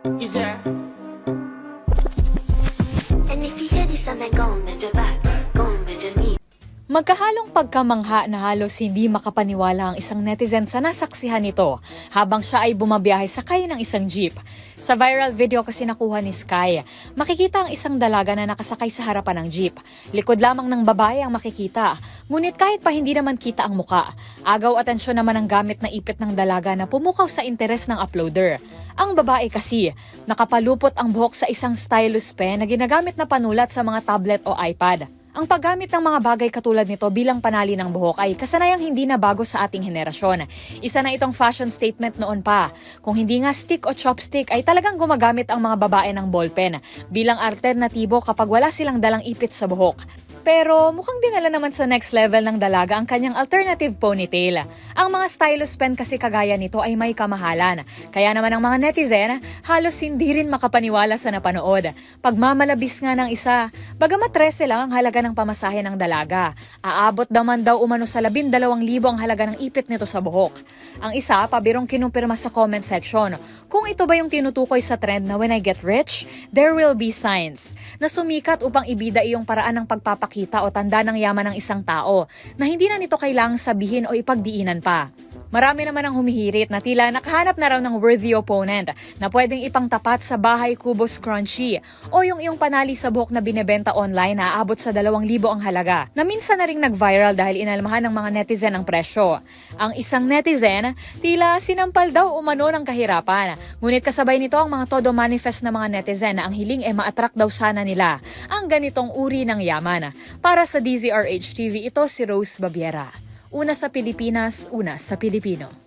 Is there? And if you hear this and then go on bend your back, go on bend your knees. Magkahalong pagkamangha na halos hindi makapaniwala ang isang netizen sa nasaksihan nito habang siya ay bumabiyahe sakay ng isang jeep. Sa viral video kasi nakuha ni Sky, makikita ang isang dalaga na nakasakay sa harapan ng jeep. Likod lamang ng babae ang makikita, ngunit kahit pa hindi naman kita ang muka, agaw atensyon naman ang gamit na ipit ng dalaga na pumukaw sa interes ng uploader. Ang babae kasi, nakapalupot ang buhok sa isang stylus pen na ginagamit na panulat sa mga tablet o iPad. Ang paggamit ng mga bagay katulad nito bilang panali ng buhok ay kasanayang hindi na bago sa ating henerasyon. Isa na itong fashion statement noon pa. Kung hindi nga stick o chopstick ay talagang gumagamit ang mga babae ng ballpen bilang alternatibo kapag wala silang dalang ipit sa buhok. Pero mukhang dinala naman sa next level ng dalaga ang kanyang alternative ponytail. Ang mga stylus pen kasi kagaya nito ay may kamahalan. Kaya naman ang mga netizen halos hindi rin makapaniwala sa napanood. Pagmamalabis nga ng isa, bagamat 13 lang ang halaga ng pamasahe ng dalaga. Aabot naman daw umano sa 12,000 ang halaga ng ipit nito sa buhok. Ang isa, pabirong kinumpirma sa comment section, kung ito ba yung tinutukoy sa trend na when I get rich, there will be signs, na sumikat upang ibida iyong paraan ng pagpapakita o tanda ng yaman ng isang tao na hindi na nito kailangang sabihin o ipagdiinan pa. Marami naman ang humihirit na tila nakahanap na raw ng worthy opponent na pwedeng ipangtapat sa bahay kubo scrunchie o yung iyong panali sa buhok na binebenta online na aabot sa 2,000 ang halaga na minsan na ring nag-viral dahil inalmahan ng mga netizen ang presyo. Ang isang netizen, tila sinampal daw umano ng kahirapan. Ngunit kasabay nito ang mga todo manifest na mga netizen na ang hiling ay ma-attract daw sana nila ang ganitong uri ng yaman. Para sa DZRH TV, ito si Rose Babiera. Una sa Pilipinas, una sa Pilipino.